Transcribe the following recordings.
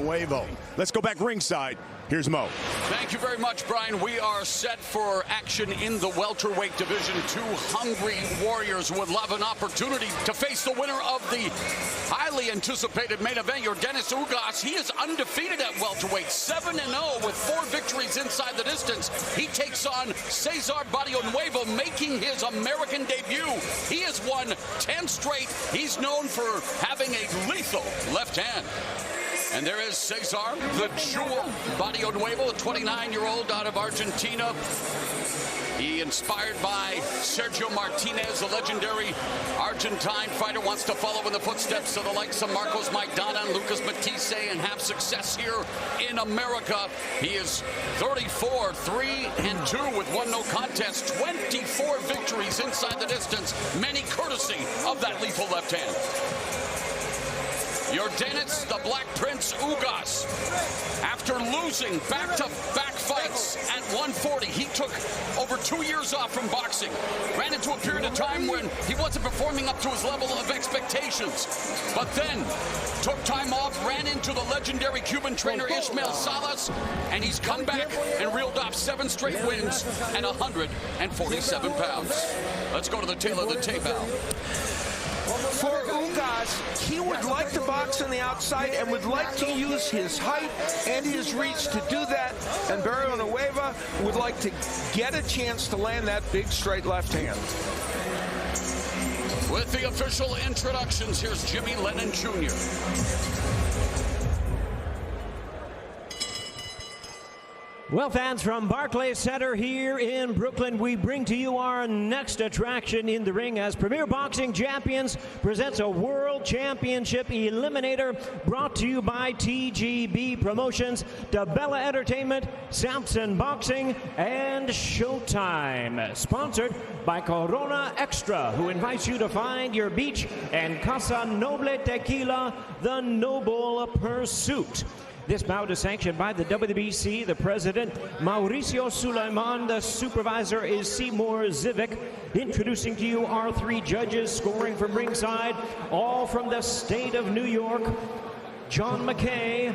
Barrionuevo. Let's go back ringside. Here's Mo. Thank you very much, Brian. We are set for action in the welterweight division. Two hungry warriors would love an opportunity to face the winner of the highly anticipated main event, Yordenius Ugas. He is undefeated at welterweight, 7-0 with 4 victories inside the distance. He takes on Cesar Barrionuevo, making his American debut. He has won 10 straight. He's known for having a lethal left hand. And there is Cesar, the jewel, Barrionuevo, a 29-year-old out of Argentina. He, inspired by Sergio Martinez, a legendary Argentine fighter, wants to follow in the footsteps of the likes of Marcos Maidana and Lucas Matisse and have success here in America. He is 34, 3-2 with 1 no contest, 24 victories inside the distance, many courtesy of that lethal left hand. Yordenius, the Black Prince Ugas, after losing back-to-back fights at 140, he took over 2 years off from boxing, ran into a period of time when he wasn't performing up to his level of expectations, but then took time off, ran into the legendary Cuban trainer Ismael Salas, and he's come back and reeled off 7 straight wins at 147 pounds. Let's go to the tail of the table. For Ugas, he would like to box on the outside and would like to use his height and his reach to do that. And Barrionuevo would like to get a chance to land that big straight left hand. With the official introductions, here's Jimmy Lennon Jr. Well, fans, from Barclays Center here in Brooklyn, we bring to you our next attraction in the ring as Premier Boxing Champions presents a World Championship Eliminator brought to you by TGB Promotions, DeBella Entertainment, Samson Boxing, and Showtime. Sponsored by Corona Extra, who invites you to find your beach, and Casa Noble Tequila, the noble pursuit. This bout is sanctioned by the WBC, the president, Mauricio Suleiman. The supervisor is Seymour Zivik. Introducing to you our 3 judges scoring from ringside, all from the state of New York, John McKay,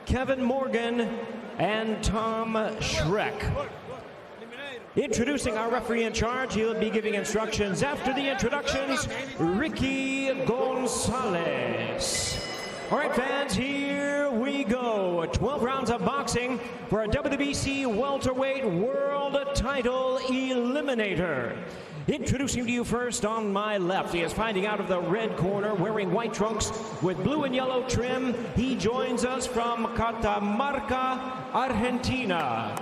Kevin Morgan, and Tom Schreck. Introducing our referee in charge, he'll be giving instructions after the introductions, Ricky Gonzalez. All right, fans, here we go. 12 rounds of boxing for a WBC welterweight world title eliminator. Introducing to you first on my left, he is fighting out of the red corner, wearing white trunks with blue and yellow trim. He joins us from Catamarca, Argentina.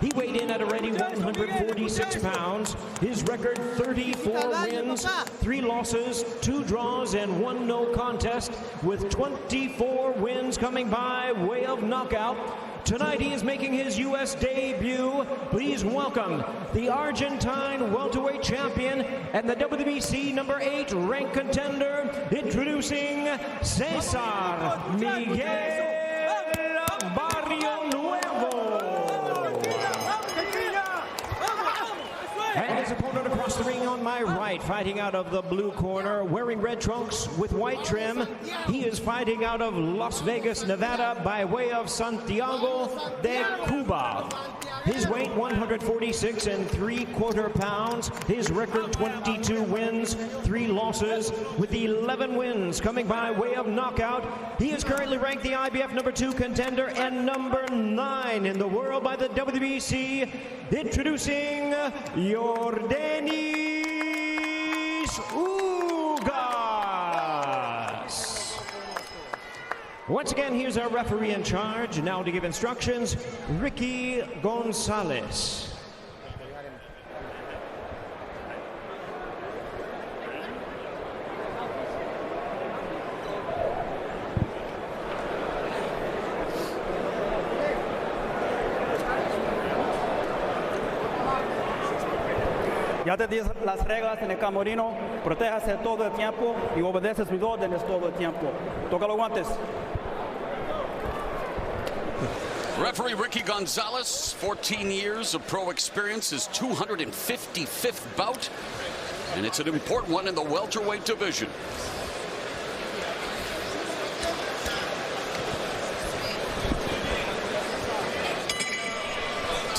He weighed in at a ready 146 pounds. His record, 34 wins, 3 losses, 2 draws, and 1 no contest, with 24 wins coming by way of knockout. Tonight he is making his U.S. debut. Please welcome the Argentine welterweight champion and the WBC number 8 ranked contender, introducing Cesar Miguel Barrionuevo. And his opponent across the ring on my right, fighting out of the blue corner, wearing red trunks with white trim. He is fighting out of Las Vegas, Nevada, by way of Santiago de Cuba. His weight, 146 3/4 pounds. His record, 22 wins, 3 losses, with 11 wins coming by way of knockout. He is currently ranked the IBF number 2 contender and number 9 in the world by the WBC. Introducing Yordenius Ugas. Once again, here's our referee in charge. Now to give instructions, Ricky Gonzalez. Ya te di las reglas en el camerino, protéjase todo el tiempo y obedeces mis órdenes todo el tiempo. Toca los guantes. Referee Ricky Gonzalez, 14 years of pro experience, his 255th bout, and it's an important one in the welterweight division.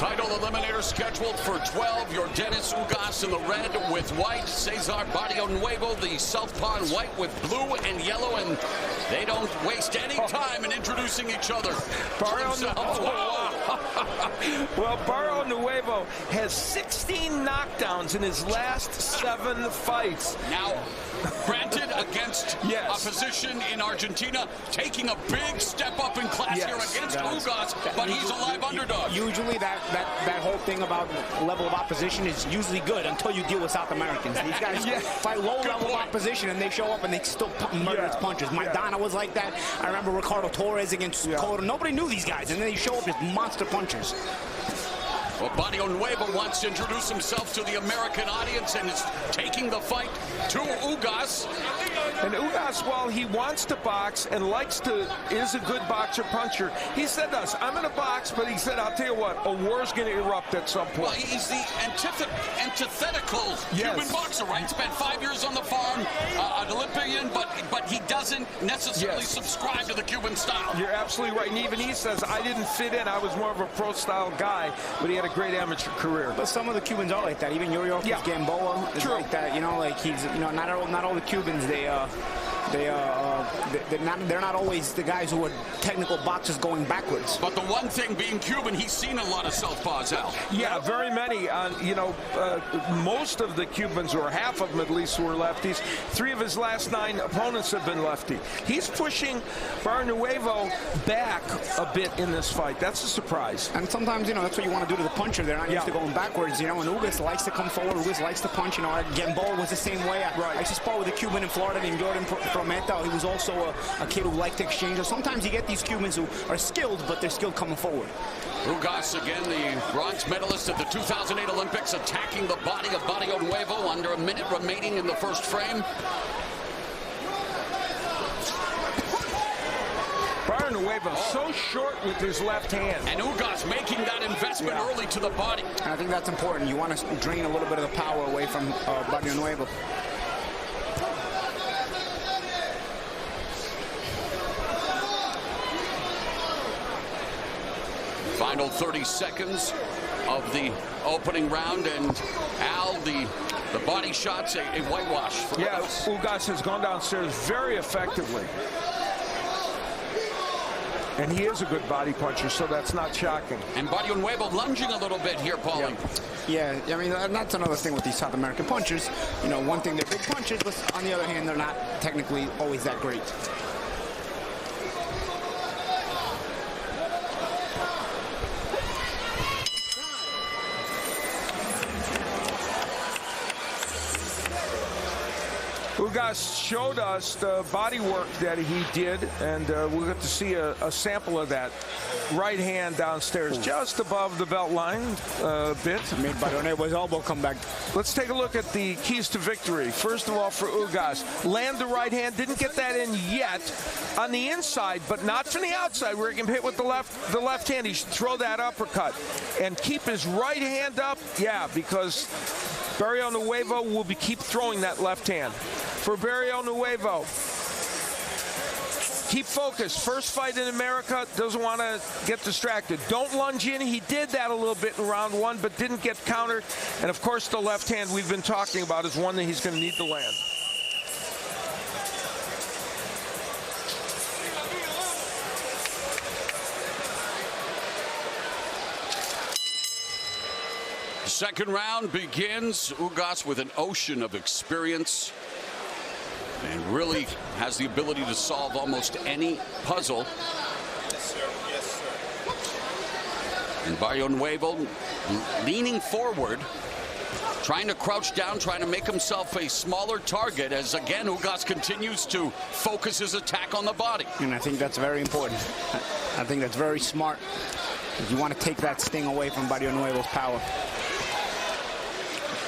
Title eliminator scheduled for 12. Yordenius Ugas in the red with white. Cesar Barrionuevo, the southpaw in white with blue and yellow. And they don't waste any time in introducing each other. Well, Barrionuevo has 16 knockdowns in his last 7 fights. Now, granted, against a position in Argentina, taking a big step up in class here against Ugas, but he's a live underdog. Usually that whole thing about level of opposition is usually good until you deal with South Americans. These guys fight low level of opposition and they show up and they still murder his punches. Maidana was like that. I remember Ricardo Torres against Cotto. Nobody knew these guys, and then they show up with monster punches. Well, Barrionuevo wants to introduce himself to the American audience and is taking the fight to Ugas. And Ugas, while he wants to box and is a good boxer-puncher, he said to us, I'm going to box, but he said, I'll tell you what, a war's going to erupt at some point. Well, he's the antithetical Cuban boxer, right? Spent 5 years on the farm, an Olympian, but he doesn't necessarily subscribe to the Cuban style. You're absolutely right. And even he says, I didn't fit in. I was more of a pro-style guy, but he had a great amateur career. But some of the Cubans are like that. Even Yordenius Gamboa is like that. You know, like he's, you know, not all the Cubans. They're not always the guys who are technical boxers going backwards. But the one thing, being Cuban, he's seen a lot of southpaws, Al. Yeah, very many. You know, most of the Cubans, or half of them at least, were lefties. 3 of his last 9 opponents have been lefty. He's pushing Barrionuevo back a bit in this fight. That's a surprise. And sometimes, you know, that's what you want to do to the puncher. They're not used to going backwards. You know, and Ugas likes to come forward. Ugas likes to punch. You know, Gamboa was the same way. I used to spar with a Cuban in Florida named Jordan Prometa. He was also a kid who liked to exchange. So sometimes you get these Cubans who are skilled, but they're skilled coming forward. Ugas, again, the bronze medalist at the 2008 Olympics, attacking the body of Barrionuevo under a minute remaining in the first frame. Barrionuevo so short with his left hand. And Ugas making that investment early to the body. And I think that's important. You want to drain a little bit of the power away from Barrionuevo. Final 30 seconds of the opening round, and Al, the body shots, a whitewash. Ugas has gone downstairs very effectively. And he is a good body puncher, so that's not shocking. And Barrionuevo lunging a little bit here, Paulie. Yeah, I mean, that's another thing with these South American punchers. You know, one thing, they're big punchers, but on the other hand, they're not technically always that great. Ugas showed us the body work that he did, and we'll get to see a sample of that. Right hand downstairs, just above the belt line a bit. Made Barrionuevo's elbow come back. Let's take a look at the keys to victory. First of all, for Ugas, land the right hand. Didn't get that in yet on the inside, but not from the outside where he can hit with the left hand. He should throw that uppercut and keep his right hand up. Yeah, because Barrionuevo will keep throwing that left hand. For Barrionuevo, keep focused. First fight in America, doesn't want to get distracted. Don't lunge in. He did that a little bit in round 1, but didn't get countered. And of course, the left hand we've been talking about is one that he's going to need to land. Second round begins. Ugas with an ocean of experience and really has the ability to solve almost any puzzle. Yes, sir. Yes, sir. And Barrionuevo leaning forward, trying to crouch down, trying to make himself a smaller target as, again, Ugas continues to focus his attack on the body. And I think that's very important. I think that's very smart. You want to take that sting away from Barrionuevo's power.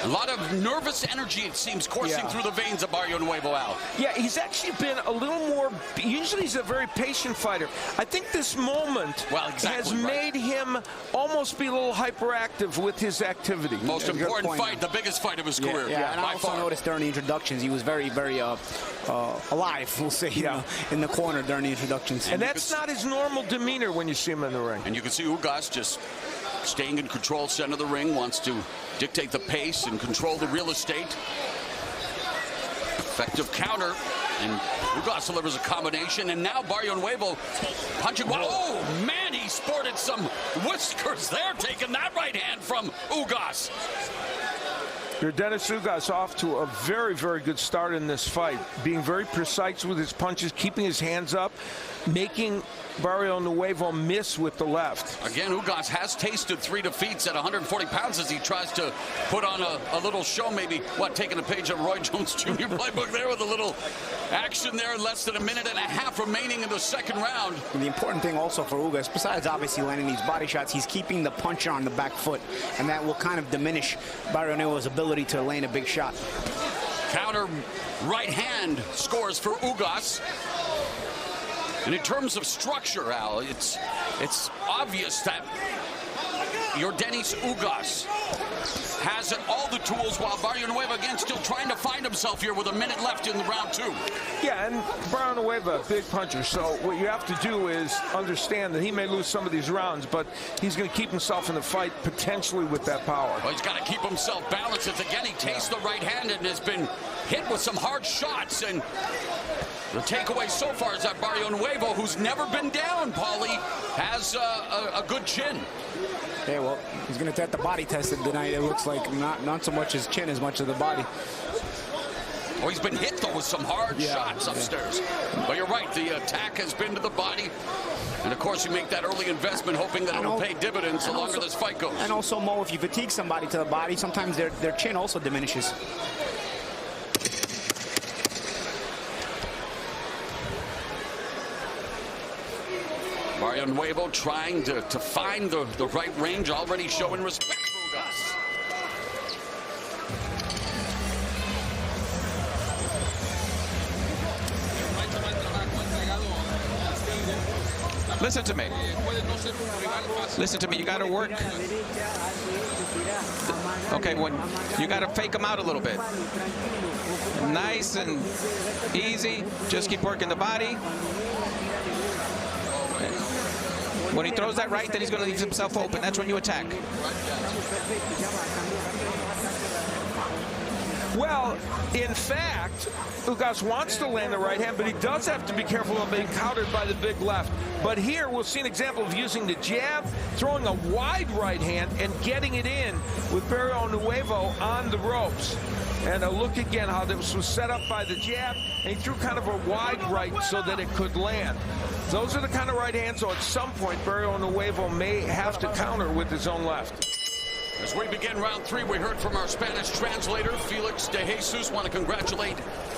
A lot of nervous energy, it seems, coursing through the veins of Barrionuevo, Al. Yeah, he's actually been a little more, usually he's a very patient fighter. I think this moment has made him almost be a little hyperactive with his activity. Most important fight, the biggest fight of his career. Yeah, and I also noticed during the introductions, he was very, very alive, we'll say, in the corner during the introductions. And that's not his normal demeanor when you see him in the ring. And you can see Ugas just staying in control center of the ring, wants to dictate the pace and control the real estate. Effective counter, and Ugas delivers a combination, and now Barrionuevo punching. Oh, man, he sported some whiskers there, taking that right hand from Ugas. Yordenius Ugas off to a very, very good start in this fight, being very precise with his punches, keeping his hands up, making Barrionuevo miss with the left. Again, Ugas has tasted 3 defeats at 140 pounds as he tries to put on a little show, maybe, taking a page of Roy Jones Jr. playbook there with a little action there. Less than a minute and a half remaining in the second round. And the important thing also for Ugas, besides obviously landing these body shots, he's keeping the puncher on the back foot, and that will kind of diminish Barrionuevo's ability to land a big shot. Counter right hand scores for Ugas. And in terms of structure, Al, it's obvious that Yordenius Ugas has all the tools, while Barrionuevo, again, still trying to find himself here with a minute left in the round 2. Yeah, and Barrionuevo, big puncher, so what you have to do is understand that he may lose some of these rounds, but he's going to keep himself in the fight potentially with that power. Well, he's got to keep himself balanced. Again, he tastes the right hand and has been hit with some hard shots, and the takeaway so far is that Barrionuevo, who's never been down, Paulie, has a good chin. Yeah, well, he's going to have the body tested tonight. It looks like not so much his chin as much of the body. Oh, he's been hit, though, with some hard shots upstairs. But you're right, the attack has been to the body. And, of course, you make that early investment hoping that it'll pay dividends the longer this fight goes. And also, Mo, if you fatigue somebody to the body, sometimes their chin also diminishes. Barrionuevo trying to find the right range, already showing respect for Ugas. Listen to me. Listen to me. You got to work. Okay, when you got to fake them out a little bit. Nice and easy. Just keep working the body. When he throws that right, then he's going to leave himself open. That's when you attack. Well, in fact, Ugas wants to land the right hand, but he does have to be careful of being countered by the big left. But here we'll see an example of using the jab, throwing a wide right hand, and getting it in with Barrionuevo on the ropes. And a look again how this was set up by the jab, and he threw kind of a wide right so that it could land. Those are the kind of right hands, so at some point Barrionuevo may have to counter with his own left. As we begin round 3, we heard from our Spanish translator, Felix de Jesus. Want to congratulate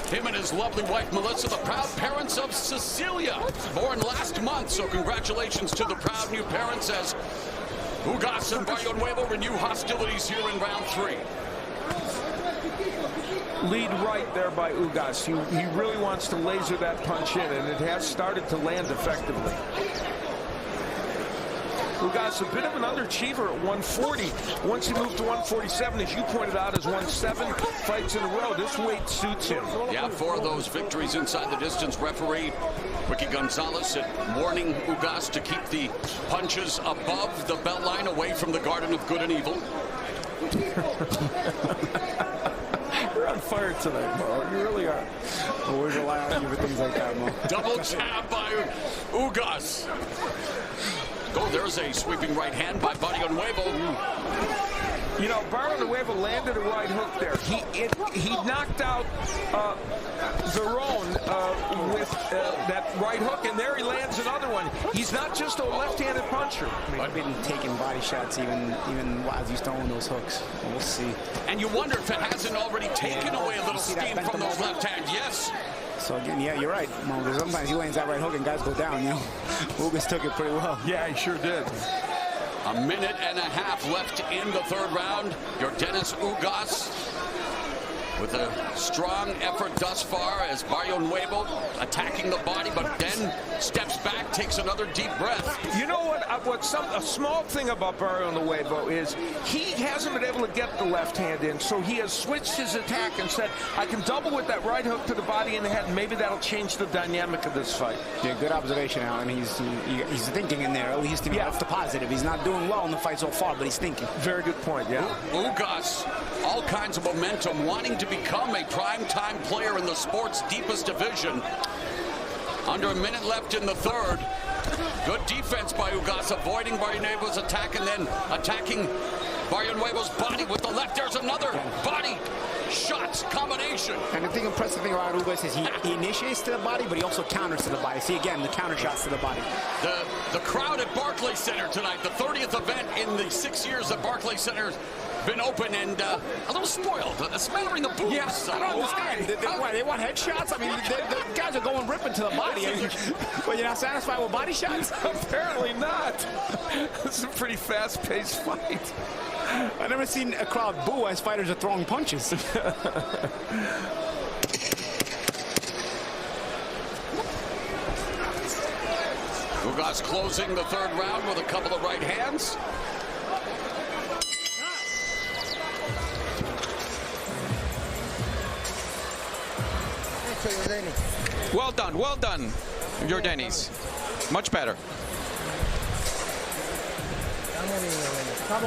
him and his lovely wife, Melissa, the proud parents of Cecilia, born last month. So congratulations to the proud new parents as Ugas and Barrionuevo renew hostilities here in round 3. Lead right there by Ugas. He really wants to laser that punch in, and it has started to land effectively. Ugas, a bit of an underachiever at 140. Once he moved to 147, as you pointed out, has won 7 fights in a row. This weight suits him. Yeah, 4 of those victories inside the distance. Referee Ricky Gonzalez warning Ugas to keep the punches above the belt line, away from the Garden of Good and Evil. You're on fire tonight, Mo. You really are. Always rely on you for things like that, Mo. Double jab by Ugas. Oh, there's a sweeping right hand by Barrionuevo. You know, Barrionuevo landed a right hook there. He knocked out Zerone with that right hook, and there he lands another one. He's not just a left-handed puncher. I've been taking body shots even as he's throwing those hooks. We'll see. And you wonder if it hasn't already taken away a little steam from those left hands. Yes. So again, yeah, you're right, Mo. Sometimes he lands that right hook and guys go down, you know. Ugas took it pretty well. Yeah, he sure did. A minute and a half left in the 3rd round. Yordenius Ugas with a strong effort thus far as Barrionuevo attacking the body, but then steps back, takes another deep breath. You know what? a small thing about Barrionuevo is he hasn't been able to get the left hand in, so he has switched his attack and said, I can double with that right hook to the body and the head, and maybe that'll change the dynamic of this fight. Yeah, good observation, Alan. He's thinking in there. At least that's the positive. He's not doing well in the fight so far, but he's thinking. Very good point, yeah. Ugas, all kinds of momentum, wanting to become a prime-time player in the sport's deepest division. Under a minute left in the third. Good defense by Ugas, avoiding Barrionuevo's attack and then attacking Barrionuevo's body with the left. There's another body shots combination. And the impressive thing about Ugas is he initiates to the body, but he also counters to the body. See, again, the counter shots to the body. The crowd at Barclays Center tonight, the 30th event in the 6 years that Barclays Center's been open, and a little spoiled. A smattering of boobs. Yes, I don't understand. They want headshots? I mean, the guys are going ripping to the body. But you're not satisfied with body shots? Apparently not. It's a pretty fast-paced fight. I've never seen a crowd boo as fighters are throwing punches. Ugas closing the third round with a couple of right hands. Well done, Yordenius. Much better.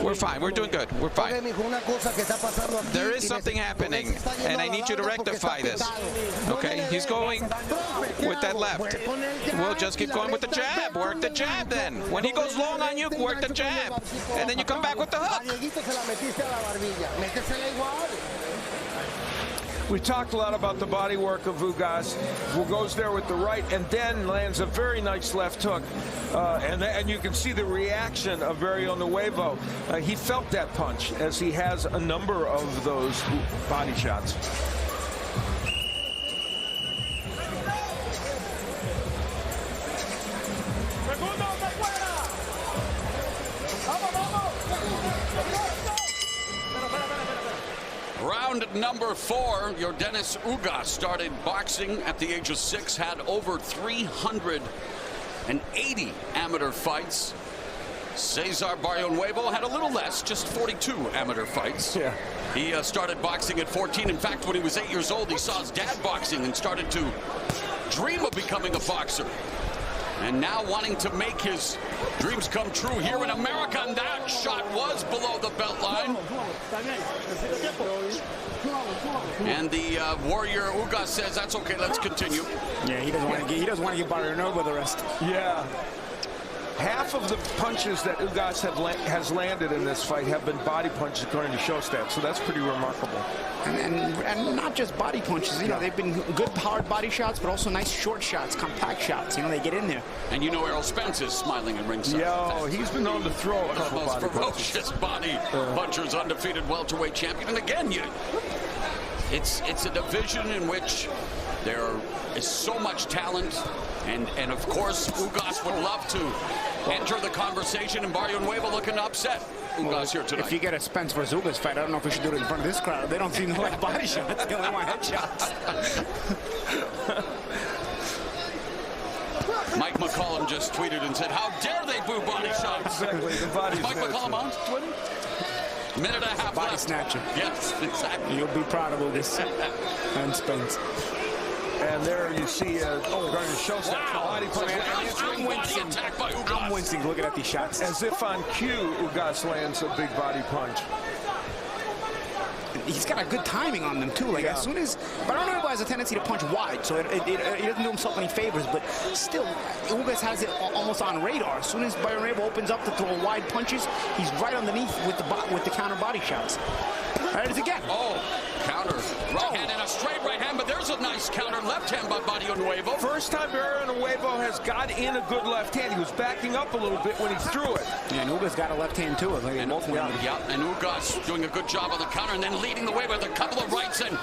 We're fine. We're doing good. We're fine. There is something happening, and I need you to rectify this. Okay? He's going with that left. We'll just keep going with the jab. Work the jab then. When he goes long on you, work the jab. And then you come back with the hook. We talked a lot about the body work of Ugas, who goes there with the right and then lands a very nice left hook. And you can see the reaction of Barrionuevo. He felt that punch, as he has a number of those body shots. Round number 4, Yordenius Ugas started boxing at the age of 6, had over 380 amateur fights. Cesar Barrionuevo had a little less, just 42 amateur fights. Yeah. He started boxing at 14. In fact, when he was 8 years old, he saw his dad boxing and started to dream of becoming a boxer. And now wanting to make his dreams come true here in America, and that shot was below the belt line. And the warrior Ugas says, that's okay, let's continue. Yeah, he doesn't want to give Barrionuevo the rest. Yeah. Half of the punches that Ugas has landed in this fight have been body punches, according to Showtime, so that's pretty remarkable. And not just body punches, you know, they've been good hard body shots, but also nice short shots, compact shots. You know, they get in there. And you know Errol Spence is smiling at ringside. Yeah, he's been known to throw a couple body punches. Ferocious body punchers, undefeated welterweight champion. And again, it's a division in which there is so much talent, and of course Ugas would love to enter the conversation, and Barrionuevo looking to upset Ugas here tonight. If you get a Spence versus Ugas fight, I don't know if we should do it in front of this crowd. They don't seem to like body shots. They only want headshots. Mike McCollum just tweeted and said, how dare they boo body shots? Exactly, the body Mike McCollum on Twitter? Minute and a half body left. snatcher. Yes, exactly. You'll be proud of Ugas and Spence. And there you see, going to show some body punch. I'm wincing. Attack by Ugas. I'm wincing looking at these shots. As if on cue, Ugas lands a big body punch. He's got a good timing on them, too. Like, as soon as... Barrionuevo has a tendency to punch wide, so he doesn't do himself any favors, but still, Ugas has it almost on radar. As soon as Barrionuevo opens up to throw wide punches, he's right underneath with the counter body shots. Right, it is again. Oh, counter. Right hand and a straight right hand, but there's a nice counter left hand by Barrionuevo. First time Barrionuevo has got in a good left hand. He was backing up a little bit when he threw it. Yeah, and Ugas got a left hand, too. Like and Ugas doing a good job on the counter and then leading the way with a couple of rights. And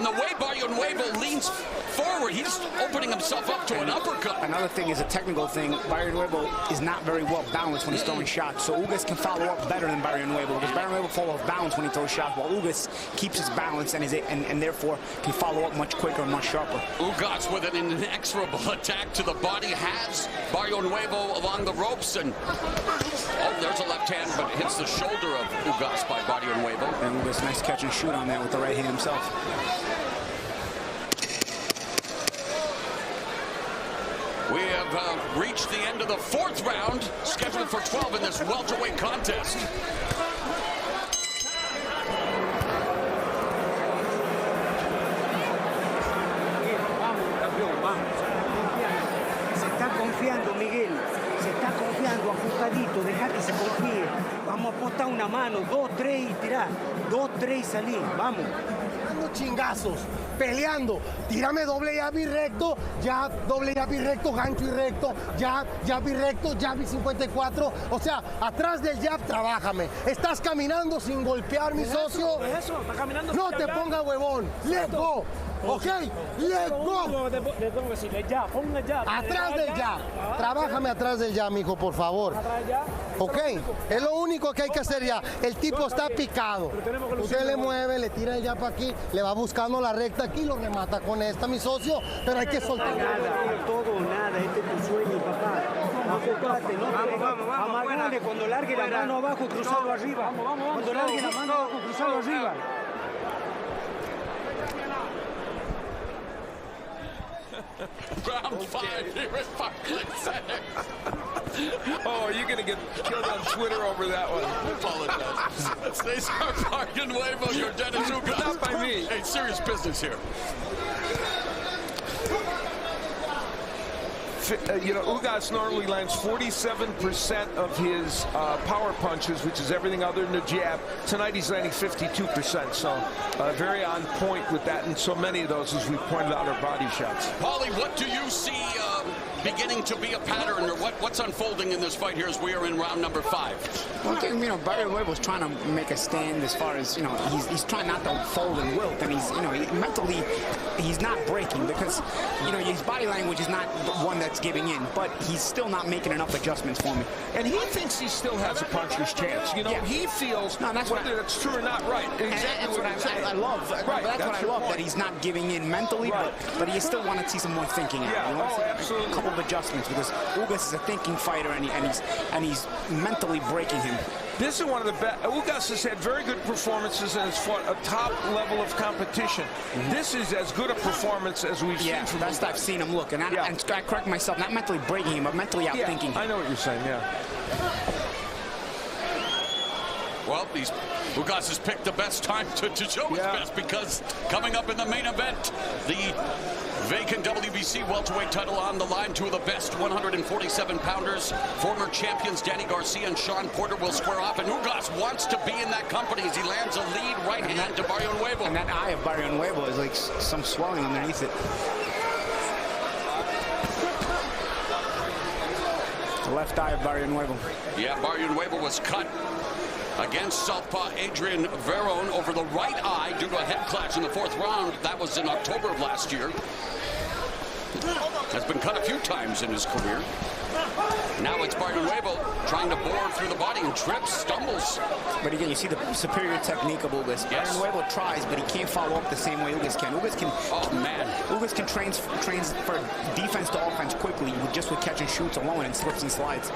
the way Barrionuevo leans forward. He's opening himself up to an uppercut. Another thing is a technical thing. Barrionuevo is not very well balanced when he's throwing shots, so Ugas can follow up better than Barrionuevo, because Barrionuevo falls off balance when he throws shots, while Ugas keeps his balance and therefore can follow up much quicker and much sharper. Ugas with an inexorable attack to the body has Barrionuevo along the ropes, and there's a left hand, but it hits the shoulder of Ugas by Barrionuevo. And Ugas, nice catch and shoot on there with the right hand himself. We have reached the end of the fourth round, scheduled for 12 in this welterweight contest. Se está confiando, Miguel. Se está confiando, ajustadito. Deja que se confíe. Vamos a apostar una mano, 2, 3 y tirar. 2, 3 y salir. Vamos. Dando chingazos, peleando. Tírame doble jab y recto, ya doble jab y recto, gancho y recto, jab y recto, jab y 54. O sea, atrás del jab, trabájame. Estás caminando sin golpear, mi socio. Eso, está caminando no sin te cargar. ponga huevón. Let go. Ok, let go. Le tengo que decirle ya, ponga ya. Atrás del jab. Trabájame atrás del jab, mijo, por favor. Ok, es lo único que hay que hacer ya. El tipo está picado. Usted le mueve, le tira el jab aquí, le va buscando la recta aquí, lo remata con esta, mi socio. Pero hay que soltar. Nada, todo o nada. Este es tu sueño, papá. Acostate, no vamos, amargale cuando largue la mano abajo, cruzarlo arriba. Cuando largue la mano abajo, cruzarlo arriba. Round 5 here at Barclays. Oh, you're going to get killed on Twitter over that one. Apologize. Cesar Barrionuevo, Yordenius Ugas. Not by me. Hey, serious business here. Ugas normally lands 47% of his power punches, which is everything other than the jab. Tonight he's landing 52%, so very on point with that, and so many of those, as we pointed out, are body shots. Paulie, what do you see beginning to be a pattern, or what's unfolding in this fight here as we are in round number 5? One thing, Barrionuevo's trying to make a stand as far as, he's trying not to fold and wilt, and he's, mentally, he's not breaking because, his body language is not the one that's giving in, but he's still not making enough adjustments for me. And he thinks he still has a puncher's chance. He feels whether that's true or not, right. Exactly that's what I love. Right. That's what I love, that he's not giving in mentally, right. but you still want to see some more thinking out. Yeah, absolutely. A couple of adjustments, because Ugas is a thinking fighter, and he's mentally breaking him. This is one of the best. Ugas has had very good performances and has fought a top level of competition. This is as good a performance as we've seen from best Ugas. I've seen him look. And I correct myself, not mentally breaking him, but mentally outthinking him. I know what you're saying, Well, Ugas has picked the best time to show his best, because coming up in the main event, the vacant WBC welterweight title on the line. Two of the best 147-pounders, former champions Danny Garcia and Sean Porter, will square off, and Ugas wants to be in that company as he lands a lead right hand to Barrionuevo. And that eye of Barrionuevo is like some swelling underneath it. The left eye of Barrionuevo. Yeah, Barrionuevo was cut against southpaw Adrian Verone over the right eye due to a head clash in the fourth round. That was in October of last year. Has been cut a few times in his career. Now it's Barrionuevo trying to bore through the body and trips, stumbles. But again, you see the superior technique of Ugas. Yes. Barrionuevo tries, but he can't follow up the same way Ugas can. Ugas can trains for defense to offense quickly with catch and shoots alone and slips and slides.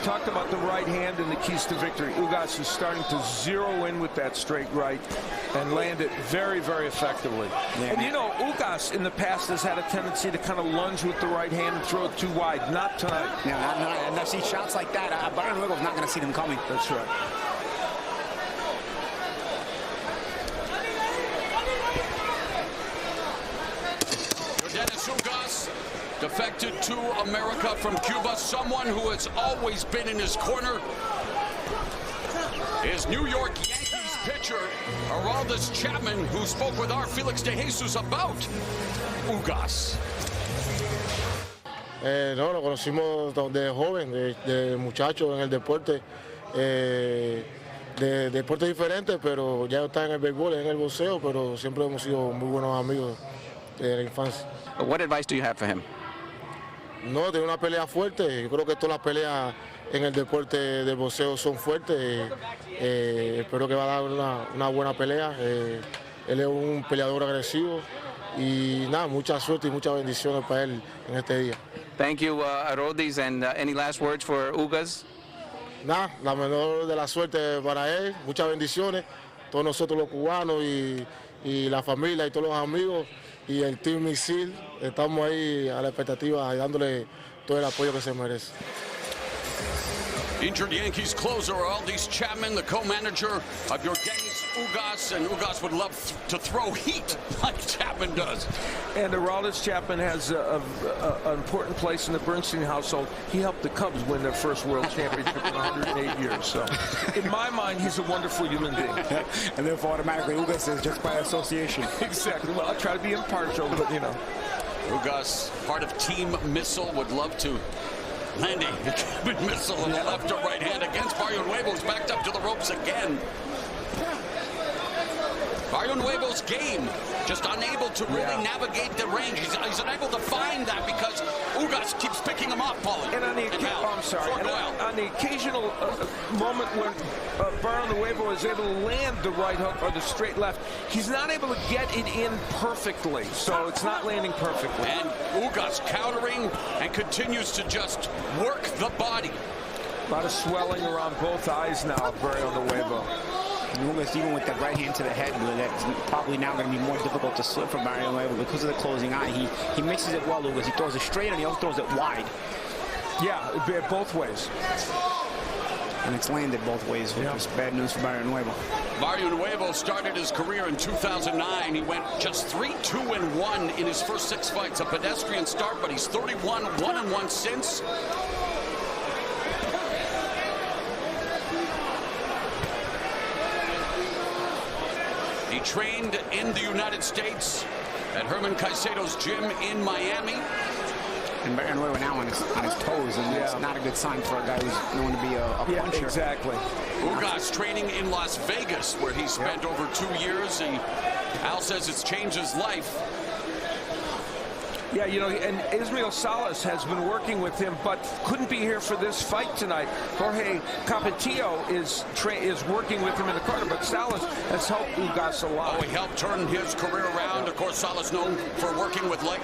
Talked about the right hand and the keys to victory. Ugas is starting to zero in with that straight right and land it very, very effectively. Yeah, and Ugas in the past has had a tendency to kind of lunge with the right hand and throw it too wide. Not tonight. And I see shots like that. Barrionuevo's not going to see them coming. That's right. Yordenius Ugas defected to America from Cuba. Someone who has always been in his corner is New York Yankees pitcher Aroldis Chapman, who spoke with our Felix De Jesus about Ugas. No, lo conocimos de joven, de muchacho en el deporte, de deportes diferentes, pero ya está en el béisbol, en el boxeo, pero siempre hemos sido muy buenos amigos de la infancia. What advice do you have for him? No, de una pelea fuerte. Yo creo que todas las peleas en el deporte del boxeo son fuertes. Espero que va a dar una buena pelea. Él es un peleador agresivo y nada, mucha suerte y muchas bendiciones para él en este día. Thank you, Arodis, and any last words for Ugas? Nada, la menor de la suerte para él, muchas bendiciones, todos nosotros los cubanos y la familia y todos los amigos y el Team Misil, estamos ahí a la expectativa y dándole todo el apoyo que se merece. Injured Yankees closer Aldis Chapman, the co-manager of Yordenius Ugas, and Ugas would love to throw heat like Chapman does. And Aldis Chapman has an important place in the Bernstein household. He helped the Cubs win their first World Championship in 108 years. So, in my mind, he's a wonderful human being. And therefore, automatically, Ugas is just by association. Exactly. Well, I try to be impartial, but you know. Ugas, part of Team Missile, would love to land a Cuban missile in the left or right hand against Barrionuevo, who's backed up to the ropes again. Barrionuevo's game, just unable to really navigate the range. He's unable to find that because Ugas keeps picking him off, Paulie. And on the, on the occasional moment when Barrionuevo is able to land the right hook or the straight left, he's not able to get it in perfectly, so it's not landing perfectly. And Ugas countering and continues to just work the body. A lot of swelling around both eyes now of Barrionuevo. Ugas, even with that right hand to the head, that's probably now going to be more difficult to slip for Barrionuevo because of the closing eye. He mixes it well, Ugas. He throws it straight and he also throws it wide. Yeah, both ways. And it's landed both ways, which is bad news for Barrionuevo. Barrionuevo started his career in 2009. He went just 3-2-1 in his first 6 fights. A pedestrian start, but he's 31, 1-1 since. He trained in the United States at Herman Caicedo's gym in Miami. And Barrionuevo now on his toes, and it's not a good sign for a guy who's known to be a puncher. Yeah, exactly. Ugas training in Las Vegas, where he spent over 2 years. Al says it's changed his life. Yeah, you know, and Israel Salas has been working with him, but couldn't be here for this fight tonight. Jorge Capetillo is working with him in the corner, but Salas has helped Ugas a lot. Oh, he helped turn his career around. Of course, Salas known for working with weight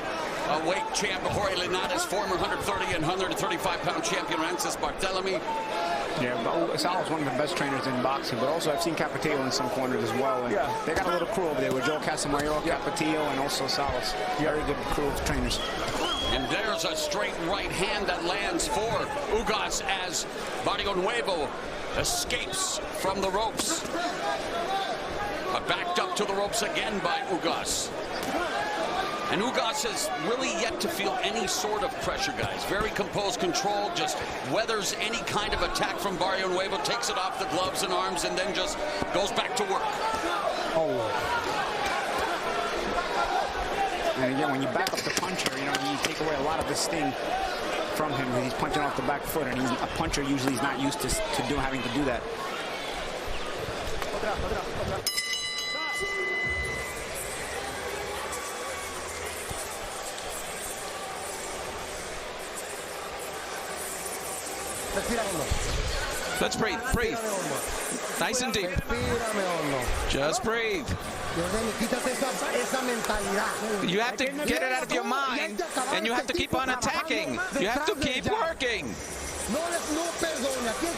champ Jorge Linares, former 130 and 135-pound champion Francis Barthelemy. Yeah, Salas is one of the best trainers in boxing, but also I've seen Capetillo in some corners as well. And they got a little crew over there with Joe Casamayor, Capetillo, and also Salas. Very good crew of trainers. And there's a straight right hand that lands for Ugas as Barrionuevo escapes from the ropes. But backed up to the ropes again by Ugas. And Ugas has really yet to feel any sort of pressure, guys. Very composed, controlled, just weathers any kind of attack from Barrionuevo, takes it off the gloves and arms, and then just goes back to work. And again, when you back up the puncher, you know, you take away a lot of the sting from him. He's punching off the back foot, and a puncher usually is not used to having to do that. Let's breathe. Breathe. Nice and deep. Just breathe. You have to get it out of your mind, and you have to keep on attacking. You have to keep working.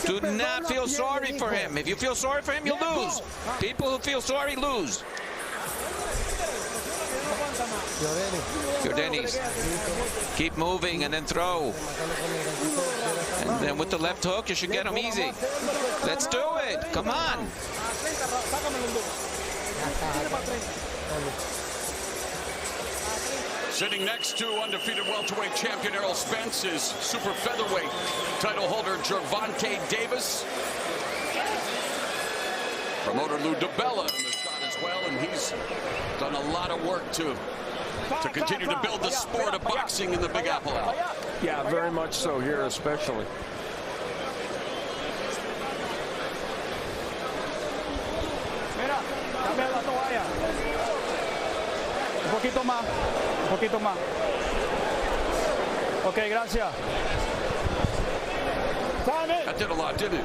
Do not feel sorry for him. If you feel sorry for him, you lose. People who feel sorry lose. Yordenius. Keep moving and then throw. And then with the left hook, you should get him easy. Let's do it. Come on. Sitting next to undefeated welterweight champion Errol Spence is super featherweight title holder Gervonta Davis. Promoter Lou DiBella in the shot as well, and he's done a lot of work to continue to build the sport of boxing in the Big Apple. Yeah, very much so here, especially. poquito más, un poquito más. Ok, gracias. That did a lot, didn't it?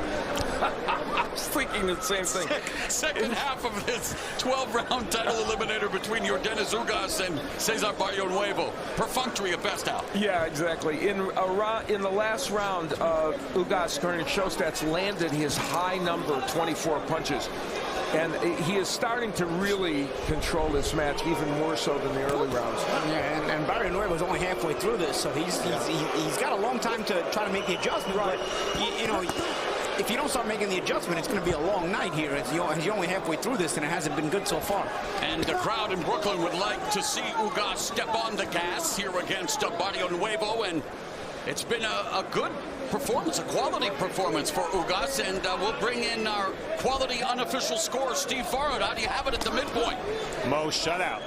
I was thinking the same thing. Second half of this 12-round title eliminator between Yordenius Ugas and Cesar Barrionuevo. Perfunctory at best, Al. Yeah, exactly. In the last round, Ugas, according to show stats, landed his high number, 24 punches. And he is starting to really control this match even more so than the early rounds. Yeah, and Barrionuevo is only halfway through this, so he's got a long time to try to make the adjustment. Right. But, you know, if you don't start making the adjustment, it's going to be a long night here. As you're only halfway through this, and it hasn't been good so far. And the crowd in Brooklyn would like to see Ugas step on the gas here against Barrionuevo, and it's been a good performance, a quality performance for Ugas, and we'll bring in our quality unofficial scorer, Steve Farrod. How do you have it at the midpoint? Mo, shutout.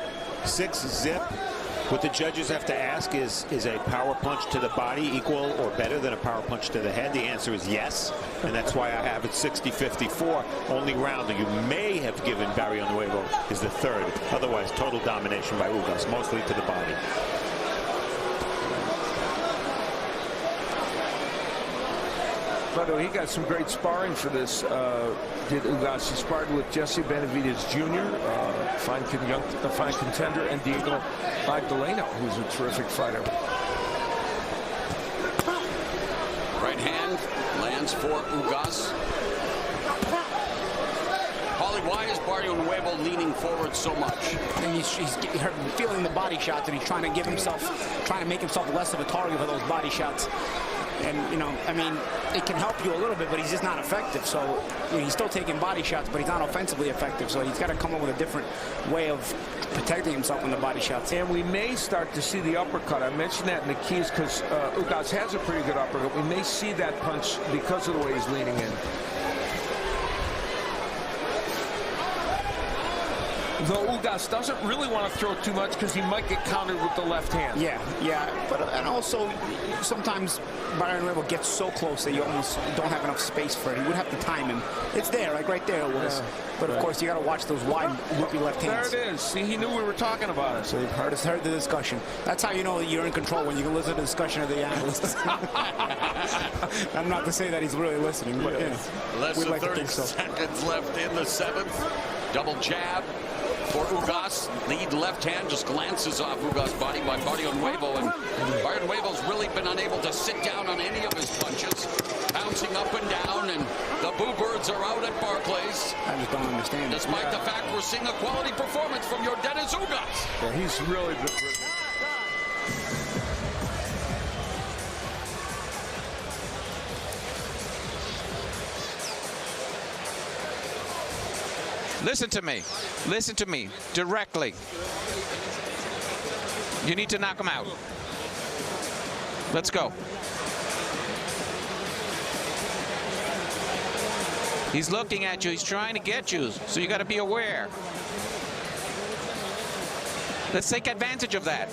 6-zip. What the judges have to ask is a power punch to the body equal or better than a power punch to the head? The answer is yes, and that's why I have it 60-54. Only round that you may have given Barrionuevo is the third. Otherwise, total domination by Ugas, mostly to the body. By the way, he got some great sparring for this. Did Ugas? He sparred with Jesse Benavidez Jr., fine contender, and Diego Magdaleno, who's a terrific fighter. Right hand lands for Ugas. Paulie, why is Barrionuevo leaning forward so much? And he's feeling the body shots, and he's trying to make himself less of a target for those body shots. And, you know, I mean, it can help you a little bit, but he's just not effective. So, you know, he's still taking body shots, but he's not offensively effective. So he's got to come up with a different way of protecting himself from the body shots. And we may start to see the uppercut. I mentioned that in the keys because Ugas has a pretty good uppercut. We may see that punch because of the way he's leaning in. Though Ugas doesn't really want to throw too much because he might get countered with the left hand. Yeah, but and also sometimes Barrionuevo gets so close that you almost don't have enough space for it. You would have to time him. It's there, like right there it was. Yeah, but of course you got to watch those wide loopy left hands. There it is. See, he knew we were talking about it. So you've heard the discussion. That's how you know that you're in control, when you can listen to the discussion of the analysts. I'm not to say that he's really listening, but yeah. Less than 30 seconds left in the seventh. Double jab for Ugas. Lead left hand just glances off Ugas' body by Barrionuevo, and Barrionuevo's really been unable to sit down on any of his punches, bouncing up and down, and the Boo Birds are out at Barclays. I just don't understand. Despite the fact we're seeing a quality performance from Yordenius Ugas. Yeah, he's really good. Listen to me. Listen to me directly. You need to knock him out. Let's go. He's looking at you. He's trying to get you. So you got to be aware. Let's take advantage of that.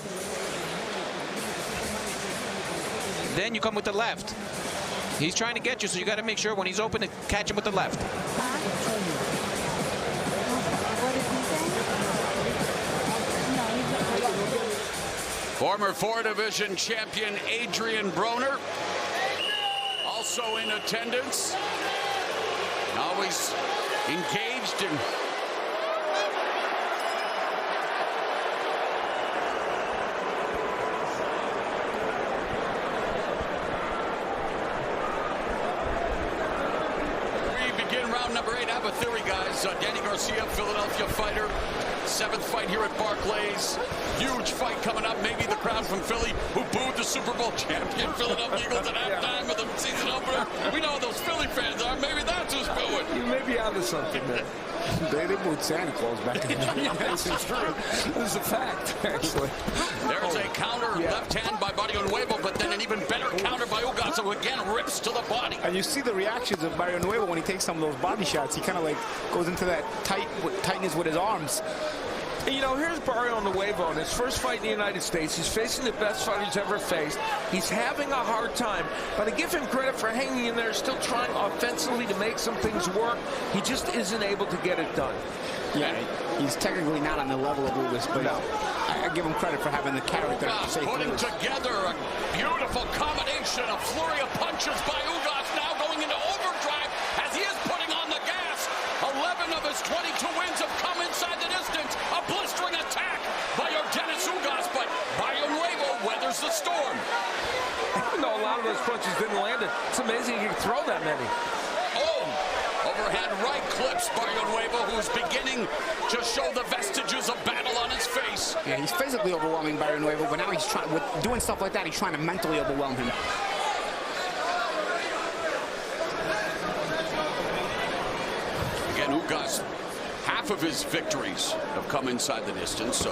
Then you come with the left. He's trying to get you, so you got to make sure when he's open to catch him with the left. Former 4 Division champion Adrian Broner, also in attendance. Always engaged in we begin round number 8. I have a theory, guys. Danny Garcia, Philadelphia fighter. 7th fight here at Barclays. Huge fight coming up. Maybe the crowd from Philly who booed the Super Bowl champion Philadelphia Eagles at halftime with the season opener. We know those Philly fans are. Maybe that's who's booing. You may be onto something there. They booed Santa Claus back in the day. Yes, it's true. This is a fact, actually. There's a counter left hand by Barrionuevo, but then an even better counter by Ugas, who again rips to the body. And you see the reactions of Barrionuevo when he takes some of those body shots. He kind of like goes into that tightness with his arms. And, you know, here's Barrionuevo in his first fight in the United States. He's facing the best fighter he's ever faced. He's having a hard time, but I give him credit for hanging in there, still trying offensively to make some things work. He just isn't able to get it done. Yeah, he's technically not on the level of Ugas, but I give him credit for having the character to say putting together a beautiful combination, a flurry of punches by Ugas, now going into overdrive as he is putting on the gas. 11 of his 22 wins have come inside the distance. A blistering attack by Yordenius Ugas, but Barrionuevo weathers the storm. Even though a lot of those punches didn't land, it's amazing he can throw that many. Overhand right clips Barrionuevo, who's beginning to show the vestiges of battle on his face. Yeah, he's physically overwhelming Barrionuevo, but now he's trying, with doing stuff like that, he's trying to mentally overwhelm him. Again, Ugas, half of his victories have come inside the distance, so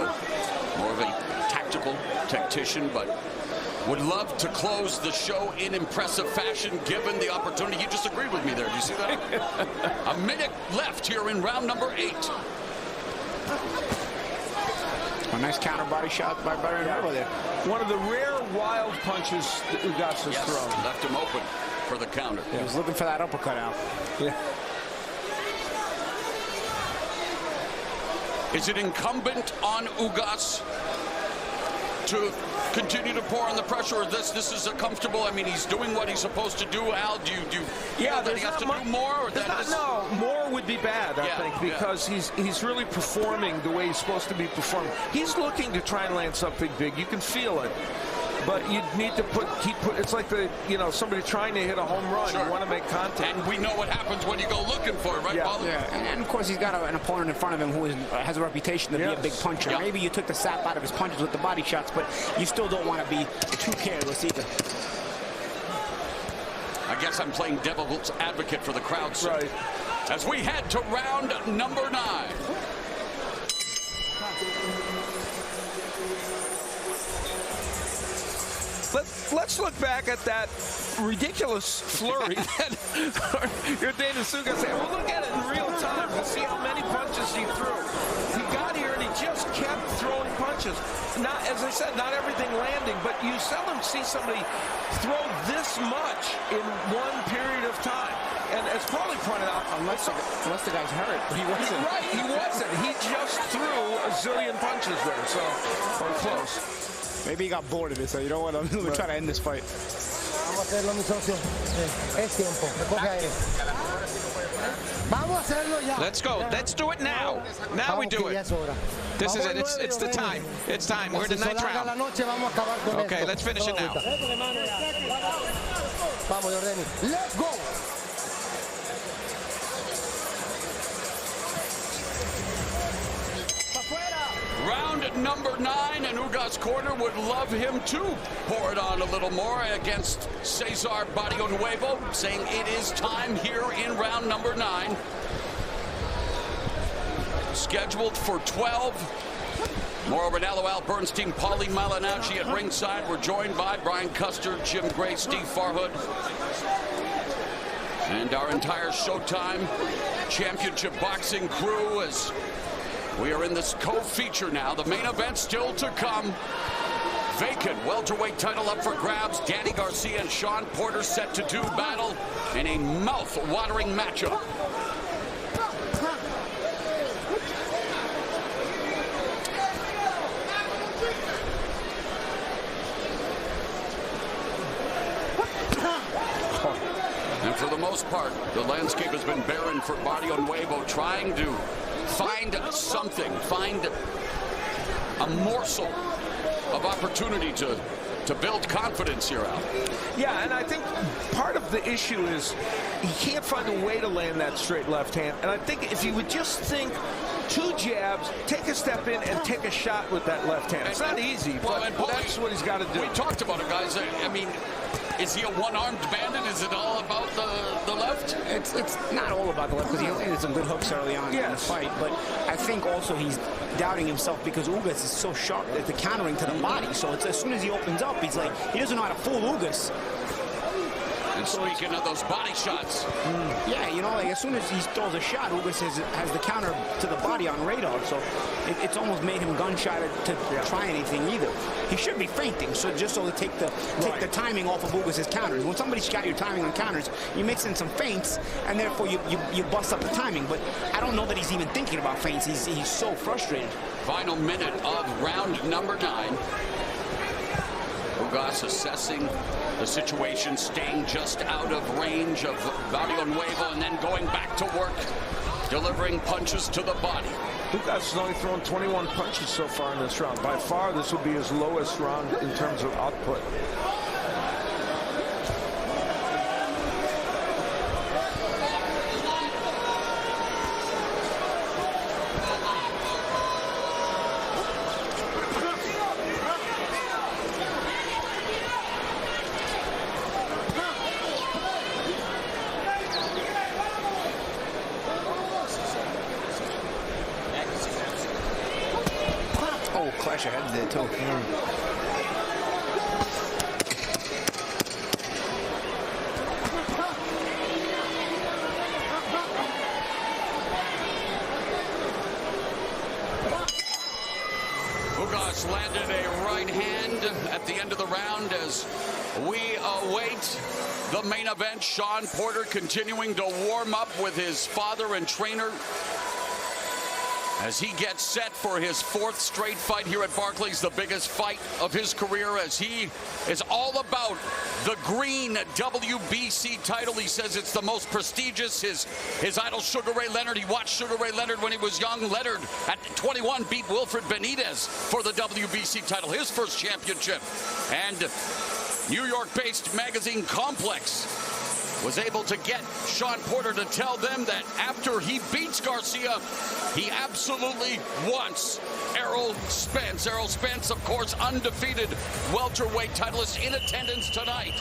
more of a tactical tactician, but would love to close the show in impressive fashion given the opportunity. You just agreed with me there. Do you see that? A minute left here in round number 8. A nice counter body shot by Barrionuevo there. One of the rare wild punches that Ugas has thrown. Left him open for the counter. He was looking for that uppercut out. Yeah. Is it incumbent on Ugas to continue to pour on the pressure, or this is a comfortable? I mean, he's doing what he's supposed to do. Al, do you feel that he has to do more? Or no, more would be bad, I think, because he's really performing the way he's supposed to be performing. He's looking to try and land something big. You can feel it. But you need to keep it's like somebody trying to hit a home run. Sure. You want to make contact. And we know what happens when you go looking for it, right, Paul? Yeah. And of course, he's got an opponent in front of him who has a reputation to be a big puncher. Yeah. Maybe you took the sap out of his punches with the body shots, but you still don't want to be too careless either. I guess I'm playing devil's advocate for the crowd, sir. Right. As we head to round number 9. Let's look back at that ridiculous flurry that Yordenius Ugas said. We'll look at it in real time to see how many punches he threw. He got here and he just kept throwing punches. Not, as I said, not everything landing, but you seldom see somebody throw this much in one period of time. And as Paulie pointed out, unless the guy's hurt, he wasn't. Right, he wasn't. He just threw a zillion punches there, so or close. Maybe he got bored of it, so you know what? I'm going to try to end this fight. Vamos a hacerlo, mi socio. Es tiempo. Recoge aire. Vamos a hacerlo ya. Let's go. Let's do it now. Now we do it. This is it. It's the time. It's time. We're in the 9th round. Okay, let's finish it now. Vamos, Yordenius. Let's go. Round number 9, and Ugas' corner would love him to pour it on a little more against Cesar Barrionuevo, saying it is time here in round number 9. Scheduled for 12. Mauro Ranallo, Al Bernstein, Paulie Malignaggi at ringside. We're joined by Brian Custer, Jim Gray, Steve Farhood, and our entire Showtime Championship Boxing crew as we are in this co-feature now. The main event still to come. Vacant welterweight title up for grabs. Danny Garcia and Sean Porter set to do battle in a mouth-watering matchup. And for the most part, the landscape has been barren for Barrionuevo, trying to find something, find a morsel of opportunity to build confidence here, Al. Yeah, and I think part of the issue is he can't find a way to land that straight left hand. And I think if he would just think 2 jabs, take a step in, and take a shot with that left hand. It's not easy, but that's what he's got to do. We talked about it, guys. I mean, is he a one-armed bandit? Is it all about the left? It's not all about the left, because he landed some good hooks early on in the fight. But I think also he's doubting himself because Ugas is so sharp at the countering to the body. So it's, as soon as he opens up, he's like, he doesn't know how to fool Ugas. And speaking of those body shots. Yeah, you know, like as soon as he throws a shot, Ugas has the counter to the body on radar, so it's almost made him gun-shy to try anything either. He should be feinting, so just so to take the timing off of Ugas' counters. When somebody's got your timing on counters, you mix in some feints, and therefore you bust up the timing. But I don't know that he's even thinking about feints. He's so frustrated. Final minute of round number 9. Ugas assessing the situation, staying just out of range of Barrionuevo, and then going back to work, delivering punches to the body. Ugas has only thrown 21 punches so far in this round. By far, this will be his lowest round in terms of output. Clash of heads there, too. Ugas landed a right hand at the end of the round as we await the main event. Shawn Porter continuing to warm up with his father and trainer as he gets set for his 4th straight fight here at Barclays, the biggest fight of his career, as he is all about the green WBC title. He says it's the most prestigious. His idol, Sugar Ray Leonard, he watched Sugar Ray Leonard when he was young. Leonard, at 21, beat Wilfred Benitez for the WBC title, his first championship. And New York-based magazine Complex was able to get Shawn Porter to tell them that after he beats Garcia, he absolutely wants Errol Spence. Errol Spence, of course, undefeated welterweight titleist, in attendance tonight.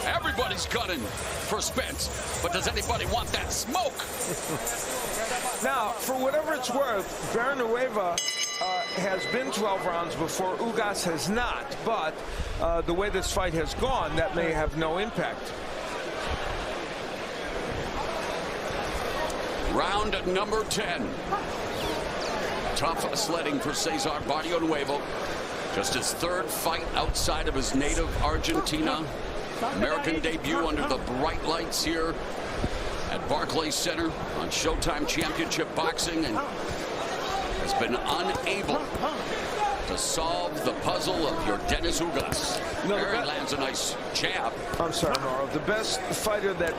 Everybody's gunning for Spence, but does anybody want that smoke? Now, for whatever it's worth, Barrionuevo has been 12 rounds before. Ugas has not, but the way this fight has gone, that may have no impact. Round number 10. Tough sledding for Cesar Barrionuevo. Just his 3rd fight outside of his native Argentina. American debut under the bright lights here at Barclays Center on Showtime Championship Boxing, and has been unable to solve the puzzle of Yordenius Ugas. There he lands a nice jab. I'm sorry, Mauro. The best fighter that